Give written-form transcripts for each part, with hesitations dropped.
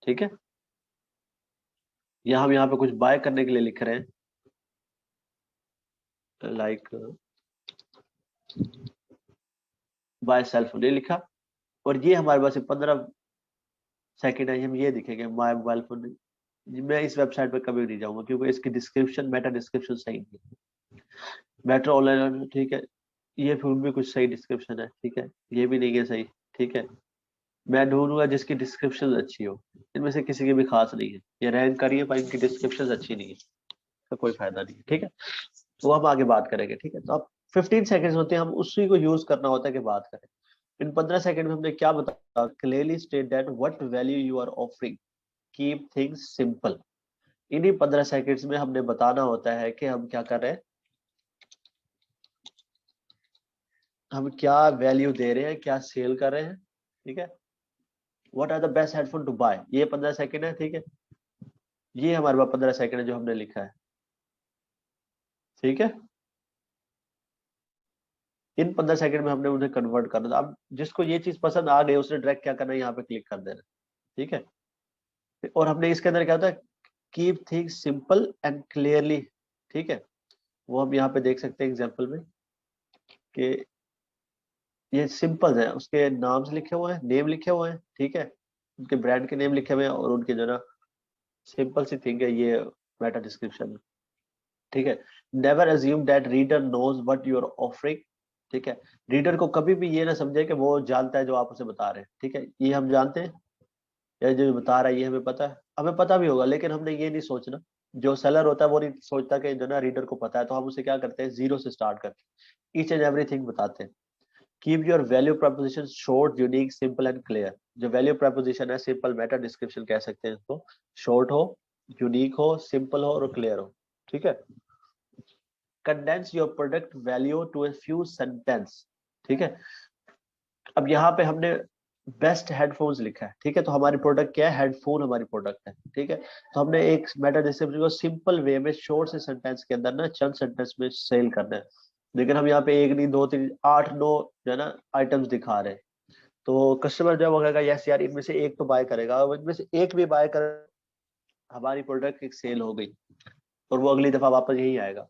ठीक है, या हम यहाँ पे कुछ बाय करने के लिए लिख रहे हैं, लाइक बाय सेल फोन, ये लिखा। और ये हमारे पास 15 सेकेंड है, हम ये दिखेंगे माय मोबाइल फोन। मैं इस वेबसाइट पे कभी नहीं जाऊंगा क्योंकि इसकी डिस्क्रिप्शन, मेटा डिस्क्रिप्शन सही नहीं है। मेट्रो ऑनलाइन, ठीक है, ये फिल्म भी कुछ सही डिस्क्रिप्शन है, ठीक है, ये भी नहीं है सही, ठीक है। मैं ढूंढूंगा जिसकी डिस्क्रिप्शन अच्छी हो, इनमें से किसी की भी खास नहीं है, ये रैंक करिए पर इनकी डिस्क्रिप्शन अच्छी नहीं है, तो कोई फायदा नहीं है, ठीक है। तो हम आगे बात करेंगे, ठीक है। तो अब 15 सेकेंड होते हैं, हम उसी को यूज करना होता है कि बात करें। इन 15 सेकेंड में हमने क्या बताया, clearly state that what value you are offering, keep things simple. इन्हीं 15 सेकेंड्स में हमने बताना होता है कि हम क्या कर रहे हैं, हम क्या वैल्यू दे रहे हैं, क्या सेल कर रहे हैं, ठीक है। What are the best headphone to buy, ये 15 सेकेंड है, ठीक है। ये हमारे पास 15 सेकेंड है जो हमने लिखा है, ठीक है। इन 15 सेकेंड में हमने उन्हें कन्वर्ट करना था। अब जिसको ये चीज पसंद आ गई उसने डायरेक्ट क्या करना है, यहाँ पे क्लिक कर देना, ठीक है। और हमने इसके अंदर क्या होता है, keep things simple and clearly, ठीक है। वो हम यहाँ पे देख सकते हैं एग्जाम्पल में कि ये सिंपल है, उसके नाम्स लिखे हुए हैं, नेम लिखे हुए हैं, ठीक है, उनके ब्रांड के नेम लिखे हुए हैं, और उनके जो ना सिंपल सी थिंग है ये मेटा डिस्क्रिप्शन, ठीक है। Never assume that reader knows what you are offering, ठीक है। रीडर को कभी भी ये ना समझे कि वो जानता है जो आप उसे बता रहे हैं, ठीक है। ये हम जानते हैं, या जो बता रहा है ये हमें पता है, हमें पता भी होगा, लेकिन हमने ये नहीं सोचना, जो सेलर होता है वो नहीं सोचता कि जो ना रीडर को पता है, तो हम उसे क्या करते हैं, जीरो से स्टार्ट करते हैं, ईच एंड एवरीथिंग बताते हैं। Keep your value preposition short, unique, simple and clear. जो वैल्यू प्रपोजिशन है, सिंपल, मेटा डिस्क्रिप्शन कह सकते हैं इसको, शॉर्ट हो, यूनिक हो, सिंपल हो और क्लियर हो, ठीक है। Condense your product value to a few sentence, ठीक है। अब यहाँ पे हमने बेस्ट हेडफोन्स लिखा है, ठीक है। तो हमारी प्रोडक्ट क्या है, हेडफोन हमारी प्रोडक्ट है, ठीक है। तो हमने एक मेटा डिस्क्रिप्शन को सिंपल वे में शॉर्ट से सेंटेंस के अंदर ना चंद सेंटेंस में सेल करना है। लेकिन हम यहाँ पे एक नहीं, दो, तीन, आठ, नौ जो है ना आइटम्स दिखा रहे हैं। तो कस्टमर जब वो कहेगा यस यार इनमें से एक तो बाय करेगा, और इनमें से एक भी बाय कर, हमारी प्रोडक्ट एक सेल हो गई, और वो अगली दफा वापस यही आएगा।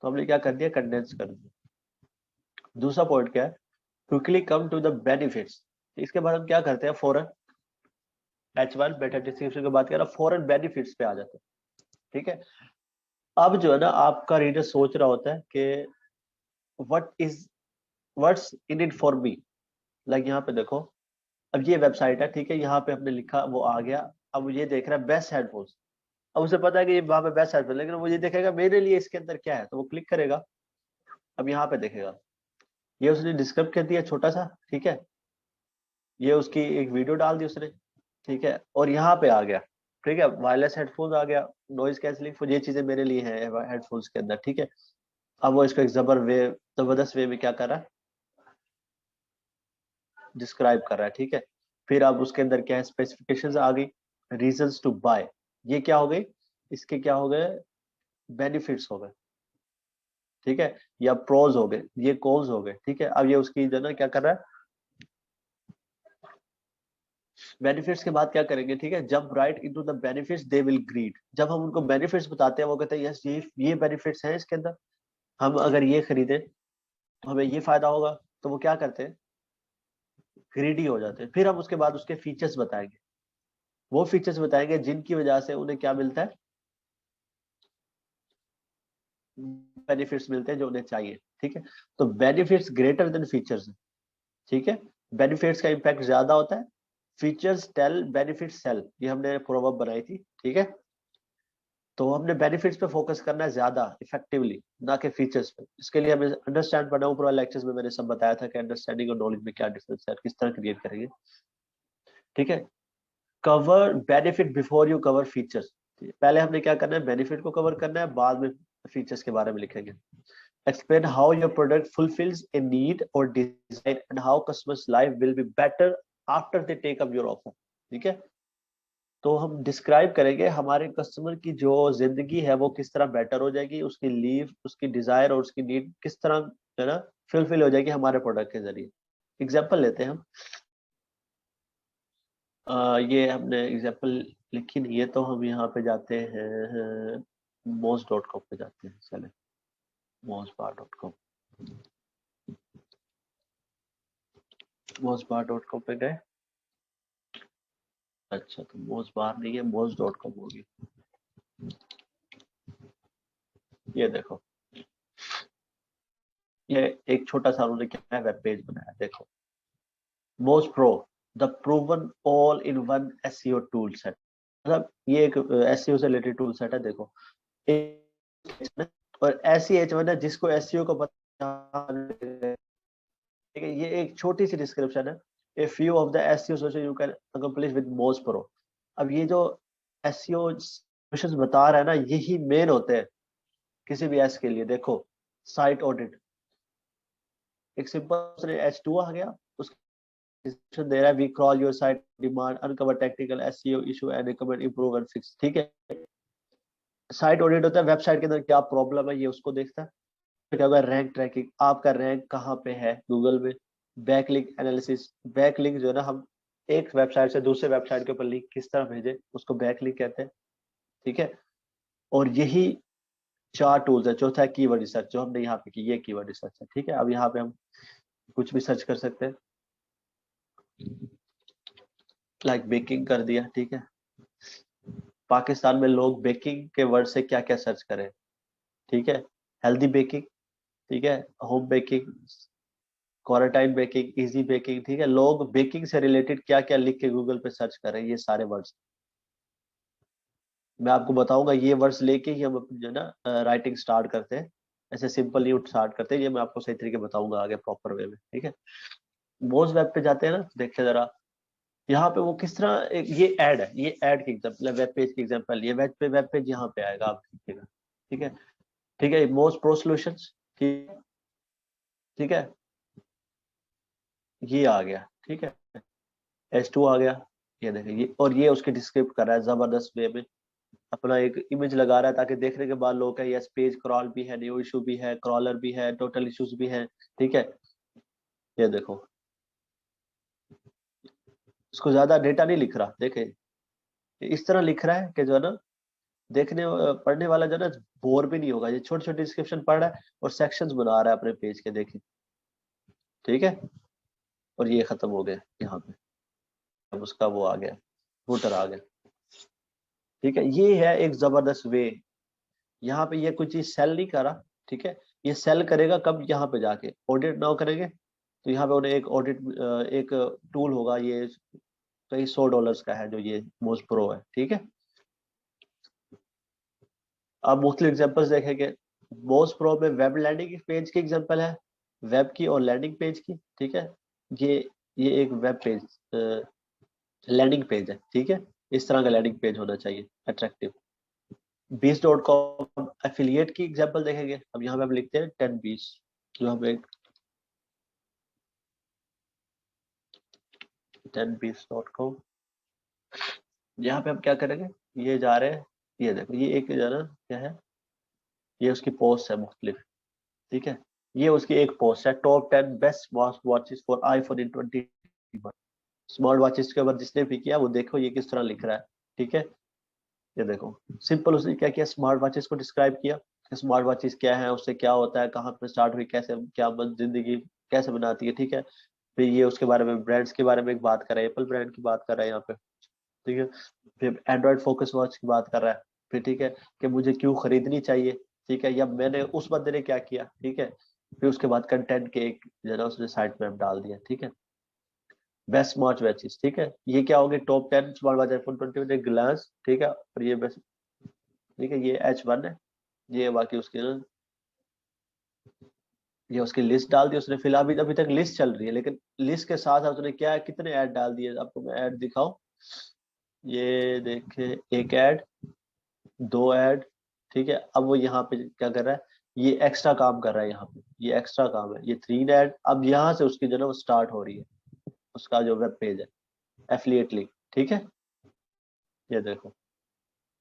तो हमने क्या कर दिया, कंडेंस कर दिया। दूसरा पॉइंट क्या है, quickly come to the benefits. इसके बाद हम क्या करते हैं, फौरन H1 बेटा डिस्क्रिप्शन की बात करें, फॉरेन बेनिफिट्स पे आ जाते हैं, ठीक है। अब जो है ना आपका रीडर सोच रहा होता है कि what is, what's in it for me. Like यहाँ पे देखो, अब ये वेबसाइट है, ठीक है, यहाँ पे हमने लिखा वो आ गया। अब वो ये देख रहा है बेस्ट हेडफोन्स। अब उसे पता है कि ये वहां पे बेस्ट हेडफोन, लेकिन वो ये देखेगा मेरे लिए इसके अंदर क्या है, तो वो क्लिक करेगा। अब यहाँ पे देखेगा, ये उसने डिस्क्राइब कर दिया छोटा सा, ठीक है। ये उसकी एक वीडियो डाल दी उसने, ठीक है। और यहाँ पे आ गया, ठीक है, वायरलेस हेडफोन्स आ गया, नॉइज कैंसलिंग, ये चीजें मेरे लिए हैं हेडफोन्स के अंदर, ठीक है। अब वो इसको एक जबरदस्त वे में क्या कर रहा है, डिस्क्राइब कर रहा है, ठीक है। फिर अब उसके अंदर क्या है, स्पेसिफिकेशंस आ गई, रीजंस टू बाय, ये क्या हो गई, इसके क्या हो गए, बेनिफिट्स हो गए, ठीक है, या प्रोज हो गए, ये कॉल्स हो गए, ठीक है। अब ये उसकी जो ना क्या कर रहा है, बेनिफिट्स के बाद क्या करेंगे, ठीक है, jump right into the benefits they will greed. जब हम उनको बेनिफिट्स बताते हैं वो कहते हैं यस ये बेनिफिट्स हैं इसके अंदर, हम अगर ये खरीदे तो हमें ये फायदा होगा। तो वो क्या करते हैं, ग्रीडी हो जाते हैं। फिर हम उसके बाद उसके फीचर्स बताएंगे, वो फीचर्स बताएंगे जिनकी वजह से उन्हें क्या मिलता है, बेनिफिट्स मिलते हैं जो उन्हें चाहिए, ठीक है। तो बेनिफिट्स ग्रेटर देन फीचर्स, ठीक है। बेनिफिट्स का इम्पैक्ट ज्यादा होता है, फीचर्स टेल, बेनिफिट्स सेल, ये हमने प्रोवर्ब बनाई थी, ठीक है। तो हमने बेनिफिट्स पे फोकस करना है ज्यादा इफेक्टिवली, ना कि फीचर्स पे। इसके लिए हमें अंडरस्टैंड पढ़ना, ऊपर वाले लेक्चर्स में मैंने सब बताया था कि अंडरस्टैंडिंग और नॉलेज में क्या डिफरेंस है, किस तरह क्रिएट करेंगे, ठीक है। Cover benefit before you cover features. पहले हमने क्या करना है, बेनिफिट को कवर करना है, बाद में फीचर्स के बारे में लिखेंगे। Explain how your product fulfills a need or desire and how customers' life will be better after they take up your offer, ठीक है। तो हम डिस्क्राइब करेंगे हमारे कस्टमर की जो जिंदगी है वो किस तरह बेटर हो जाएगी, उसकी लीव, उसकी डिजायर और उसकी नीड किस तरह है ना फुलफिल हो जाएगी हमारे प्रोडक्ट के जरिए। एग्जाम्पल लेते हैं हम, ये हमने एग्जाम्पल लिखी नहीं है, तो हम यहाँ पे जाते हैं moz.com पे जाते हैं। चले mozbar.com, mozbar.com पे गए। अच्छा, तो mozbar नहीं है, moz.com होगी। ये देखो, ये एक छोटा सा उन्होंने क्या वेब पेज बनाया, देखो। मोज pro, the proven all in one SEO tool set. मतलब ये एक एसईओ से रिलेटेड टूल सेट है, देखो। और ऐसी H1 है जिसको एसईओ को पता, ठीक है। ये एक छोटी सी डिस्क्रिप्शन है। A few of the SEO solution you can accomplish with मोज प्रो। अब ये जो एसईओ सोल्यूशंस बता रहा है ना, यही मेन होते हैं किसी भी एस के लिए। देखो, साइट ऑडिट, एक सिंपल H2 आ गया, उसका दे रहा है, we crawl your site demand, uncover technical SEO issue and recommend improve and fix, ठीक है। साइट ऑडिट होता है, वेबसाइट के अंदर क्या प्रॉब्लम है ये उसको देखता है। क्या होगा, रैंक ट्रैकिंग, आपका रैंक कहाँ पे है गूगल में। बैकलिंक एनालिसिस, बैकलिंक जो है ना, हम एक वेबसाइट से दूसरे वेबसाइट के ऊपर लिंक किस तरह भेजे, उसको बैकलिंक कहते हैं, ठीक है। और यही 4 टूल्स है। चौथा है कीवर्ड रिसर्च, जो हमने यहाँ पे की, ये कीवर्ड रिसर्च है, ठीक है। अब यहाँ पे हम कुछ भी सर्च कर सकते हैं, लाइक बेकिंग कर दिया, ठीक है। पाकिस्तान में लोग बेकिंग के वर्ड से क्या क्या सर्च करें, ठीक है। हेल्दी बेकिंग, ठीक है। Home baking, quarantine baking, easy baking, ठीक है। लोग बेकिंग से रिलेटेड क्या क्या लिख के गूगल पे सर्च कर रहे हैं, ये सारे वर्ड्स मैं आपको बताऊंगा। ये वर्ड्स लेके ही हम अपनी जो है ना राइटिंग स्टार्ट करते हैं। ऐसे सिंपल यूट स्टार्ट करते हैं, ये मैं आपको सही तरीके बताऊंगा आगे प्रॉपर वे में, ठीक है। मोज वेब पे जाते हैं ना, देखिए जरा यहाँ पे वो किस तरह ये ऐड है, ये ऐड की एग्जाम्पल, वेब पेज की एग्जाम्पल, ये वेब पेज यहाँ पे आएगा, आप देखिएगा, ठीक है। ठीक है, मोज प्रो सोल्यूशंस, ठीक, ठीक है। ये आ गया, ठीक है। H2 आ गया, ये देखिए, ये और ये उसकी डिस्क्रिप्ट कर रहा है जबरदस्त वे में। अपना एक इमेज लगा रहा है ताकि देखने के बाद लोग कहें यस, पेज क्रॉल भी है, न्यू इशू भी है, क्रॉलर भी है, टोटल इश्यूज भी है, ठीक है। ये देखो, इसको ज्यादा डेटा नहीं लिख रहा, देखे इस तरह लिख रहा है कि जो है ना, देखने पढ़ने वाला जो है ना, बोर भी नहीं होगा। ये छोटे छोटे डिस्क्रिप्शन पढ़ रहा है और सेक्शंस बना रहा है अपने पेज के, देखिए, ठीक है। और ये खत्म हो गया यहाँ पे, अब उसका वो आ गया, फुटर आ गया, ठीक है। ये है एक जबरदस्त वे। यहाँ पे ये कोई चीज सेल नहीं करा, ठीक है। ये सेल करेगा कब, यहाँ पे जाके ऑडिट नाउ करेंगे, तो यहाँ पे उन्हें एक ऑडिट, एक टूल होगा, ये कई $100 का है, जो ये मोज प्रो है, ठीक है। आप मुख्तलिफ एग्जांपल्स देखेंगे। मोज प्रो में वेब लैंडिंग पेज की एग्जांपल है, वेब की और लैंडिंग पेज की, ठीक है। ये ये एक वेब पेज लैंडिंग पेज है, ठीक है। इस तरह का लैंडिंग पेज होना चाहिए, अट्रैक्टिव। 20.com एफिलिएट की एग्जांपल देखेंगे। अब यहाँ पे हम लिखते हैं 10 20, जो हम एक 10 20.com, यहाँ पे हम क्या करेंगे, ये जा रहे हैं, ये देखो, ये एक जो है ना, क्या है, ये उसकी पोस्ट है मुख्तलिफ, ठीक है। ये उसकी एक पोस्ट है, top 10 best smart watches for iPhone in 20। Smart watches के ऊपर जिसने भी किया वो देखो ये किस तरह लिख रहा है, ठीक है। ये देखो, सिंपल उसने क्या किया, स्मार्ट वॉचेस को डिस्क्राइब किया, स्मार्ट वॉचेस क्या है, उससे क्या होता है, कहाँ पे स्टार्ट हुई, कैसे क्या जिंदगी कैसे बनाती है, ठीक है। फिर ये उसके बारे में, ब्रांड्स के बारे में एक बात कर रहा है, एप्पल ब्रांड की बात कर रहा है यहाँ पे, ठीक है। फिर एंड्रॉइड फोकस वॉच की बात कर रहा है, फिर ठीक है, कि मुझे क्यों खरीदनी चाहिए, ठीक है, या मैंने उस बंदे ने क्या किया, ठीक है। फिर उसके बाद कंटेंट के एक जरा उसने साइट में डाल दिया, ठीक है। बेस्ट स्मार्ट वॉचेस, ठीक है, ये क्या होंगे, टॉप 10 स्मार्ट वॉच आईफोन 20 में ग्लांस, ठीक है। और ये बेस्ट, ठीक है, ये H1 है। ये बाकी उसके ना, ये उसकी लिस्ट डाल दी उसने। फिलहाल अभी तक लिस्ट चल रही है, लेकिन लिस्ट के साथ साथ उसने क्या, कितने ऐड डाल दिए, आपको मैं ऐड दिखाऊं। ये देखे, एक ऐड, 2 ऐड, ठीक है। अब वो यहाँ पे क्या कर रहा है, ये एक्स्ट्रा काम कर रहा है यहाँ पे, ये एक्स्ट्रा काम है, ये 3 ऐड। अब यहाँ से उसकी जो है वो स्टार्ट हो रही है, उसका जो वेब पेज है, एफिलिएट लिंक, ठीक है। ये देखो,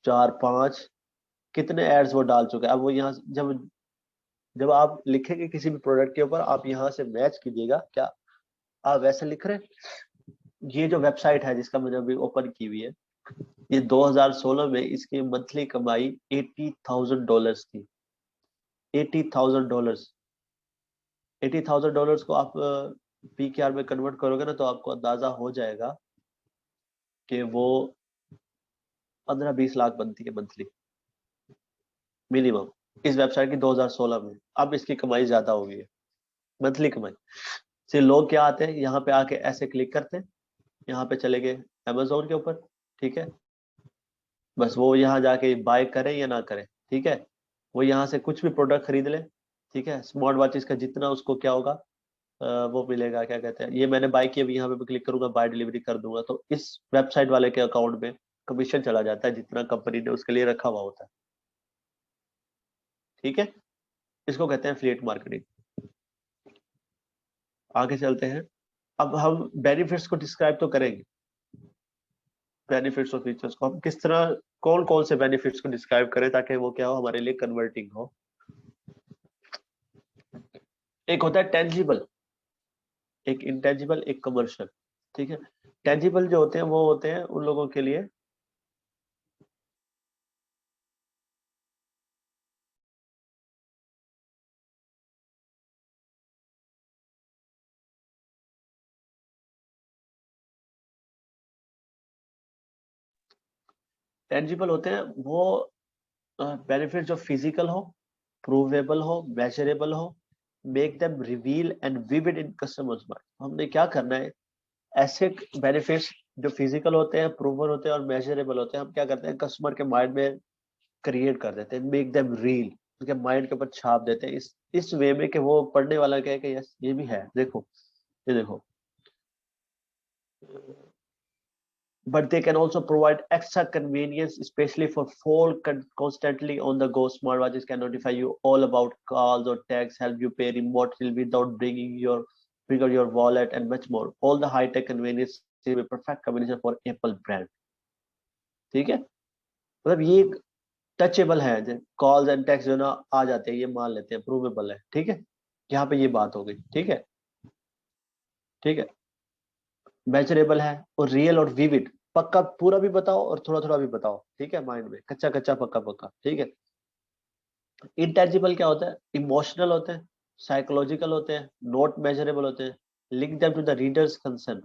4 5 कितने एड्स वो डाल चुका है। अब वो यहाँ जब जब आप लिखेंगे किसी भी प्रोडक्ट के ऊपर, आप यहाँ से मैच कीजिएगा, क्या आप वैसे लिख रहे हैं, ये जो वेबसाइट है जिसका मैंने अभी ओपन की हुई है, ये 2016 में इसकी मंथली कमाई $80,000 थी। $80,000। $80,000 को आप PKR में कन्वर्ट करोगे ना, तो आपको अंदाजा हो जाएगा कि वो 15-20 लाख बनती है मंथली मिनिमम, इस वेबसाइट की 2016 में। अब इसकी कमाई ज्यादा हो गई है, मंथली कमाई से। लोग क्या आते हैं यहाँ पे आके ऐसे क्लिक करते हैं, यहाँ पे चले गए Amazon के ऊपर, ठीक है, बस वो यहाँ जाके बाय करें या ना करें, ठीक है, वो यहाँ से कुछ भी प्रोडक्ट खरीद ले, ठीक है, स्मार्ट वॉचेस का जितना उसको क्या होगा वो मिलेगा, क्या कहते हैं, ये मैंने बाय किया, अभी यहाँ पे क्लिक करूंगा, बाय डिलीवरी कर दूंगा, तो इस वेबसाइट वाले के अकाउंट में कमीशन चला जाता है जितना कंपनी ने उसके लिए रखा हुआ होता है, ठीक है, इसको कहते हैं एफिलिएट मार्केटिंग। आगे चलते हैं, अब हम बेनिफिट्स को डिस्क्राइब तो करेंगे, बेनिफिट्स और फीचर्स को हम किस तरह, कौन कौन से बेनिफिट्स को डिस्क्राइब करें ताकि वो क्या हो, हमारे लिए कन्वर्टिंग हो। एक होता है टेंजिबल, एक इंटेंजिबल, एक कमर्शियल, ठीक है। टेंजिबल जो होते हैं वो होते हैं उन लोगों के लिए, टेंजिबल होते हैं वो बेनिफिट जो फिजिकल हो, प्रूवेबल हो, मेजरेबल हो, make them reveal and vivid in customers mind. हमने क्या करना है, ऐसे बेनिफिट्स जो फिजिकल होते हैं, प्रूवन होते हैं और मेजरेबल होते हैं, हम क्या करते हैं कस्टमर के माइंड में क्रिएट कर देते हैं, मेक देम रील, उनके माइंड के ऊपर छाप देते हैं इस वे में कि वो पढ़ने वाला कहे कि यस ये भी है, देखो ये देखो। But they can also provide extra convenience, especially for phone constantly on the go. Smartwatches can notify you all about calls or texts, help you pay remotely without bring out your wallet, and much more. All the high-tech convenience is a perfect combination for Apple brand. ठीक है, मतलब ये touchable है, calls and text जो ना आ जाते हैं, ये मान लेते हैं प्रूवेबल है, ठीक है, यहाँ पे ये बात हो गई, ठीक है, ठीक है, मेजरेबल है और रियल और विविड, पक्का पूरा भी बताओ और थोड़ा थोड़ा भी बताओ, ठीक है, माइंड में कच्चा कच्चा पक्का पक्का, ठीक है। इंटेंजिबल क्या होता है, इमोशनल होते हैं, साइकोलॉजिकल होते हैं, नॉट मेजरेबल होते हैं, link them to the readers concern.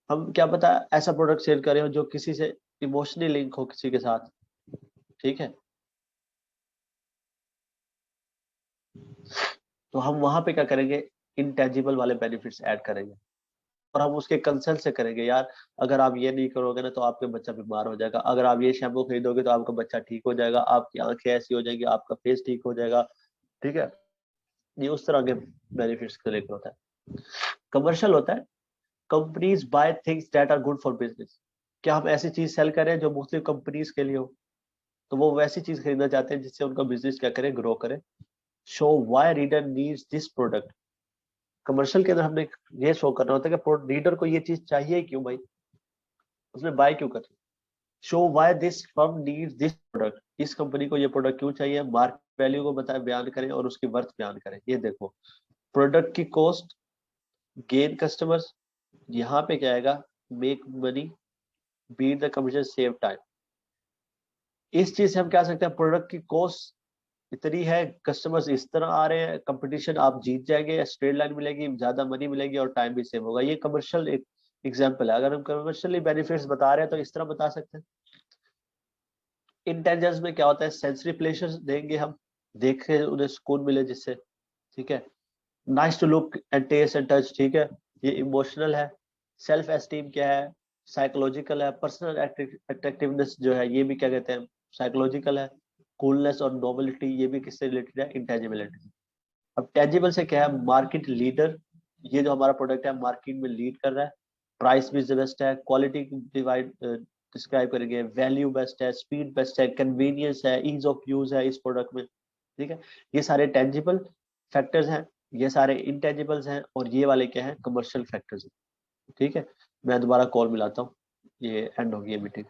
हम क्या पता ऐसा प्रोडक्ट सेल करें हो जो किसी से इमोशनली लिंक हो किसी के साथ, ठीक है, तो हम वहां पे क्या करेंगे, इंटेंजिबल वाले बेनिफिट्स ऐड करेंगे और हम उसके कंसर्न से करेंगे, यार अगर आप ये नहीं करोगे ना तो आपका बच्चा बीमार हो जाएगा, अगर आप ये शैम्पू खरीदोगे तो आपका बच्चा ठीक हो जाएगा, आपकी आंखें ऐसी हो जाएंगी, आपका फेस ठीक हो जाएगा, ठीक है, ये उस तरह के बेनिफिट्स को लेकर होता है। कमर्शियल होता है, companies buy things that are good for business. क्या हम ऐसी चीज सेल करें जो मुख्तलिफ कंपनीज के लिए हो, तो वो वैसी चीज खरीदना चाहते हैं जिससे उनका बिजनेस क्या करे, ग्रो करे। Show why reader needs this product. Commercial के अंदर हमने ये शो करना होता है कि रीडर को ये चीज चाहिए क्यों भाई, उसने बाय क्यों कर, show why this firm needs this product, इस कंपनी को ये प्रोडक्ट क्यों चाहिए, मार्केट वैल्यू को बताए, बयान करें और उसकी वर्थ बयान करें। ये देखो, प्रोडक्ट की कॉस्ट, गेन कस्टमर्स, यहाँ पे क्या आएगा, make money, beat the commission, save time. इस चीज से हम क्या सकते हैं, प्रोडक्ट की कॉस्ट इतनी है, कस्टमर्स इस तरह आ रहे हैं, कंपटीशन आप जीत जाएंगे, स्ट्रेट लाइन मिलेगी, ज्यादा मनी मिलेगी और टाइम भी सेव होगा। ये कमर्शियल एक एग्जांपल है, अगर हम कमर्शियली बेनिफिट्स बता रहे हैं तो इस तरह बता सकते हैं। इंटेलिजेंस में क्या होता है, सेंसरी प्लेजर देंगे हम, देखे उन्हें सुकून मिले जिससे, ठीक है, nice to look and taste and touch, ठीक है, ये इमोशनल है। सेल्फ एस्टीम क्या है, साइकोलॉजिकल है। पर्सनल अट्रैक्टिवनेस जो है ये भी क्या कहते हैं, साइकोलॉजिकल है। कूलनेस और नोबिलिटी ये भी किससे रिलेटेड है, इंटेंजिबिलिटी से। अब टेंजिबल से क्या है, मार्केट लीडर, ये जो हमारा प्रोडक्ट है मार्केट में लीड कर रहा है। प्राइस भी बेस्ट है, क्वालिटी डिवाइड डिस्क्राइब करेंगे, वैल्यू बेस्ट है, स्पीड बेस्ट है, कन्वीनियंस है, ईज ऑफ यूज है इस प्रोडक्ट में, ठीक है। ये सारे टेंजिबल फैक्टर्स हैं, ये सारे इंटेंजिबल्स हैं और ये वाले क्या है, कमर्शियल फैक्टर्स हैं, ठीक है। मैं दोबारा कॉल मिलाता हूँ, ये एंड होगी ये मीटिंग।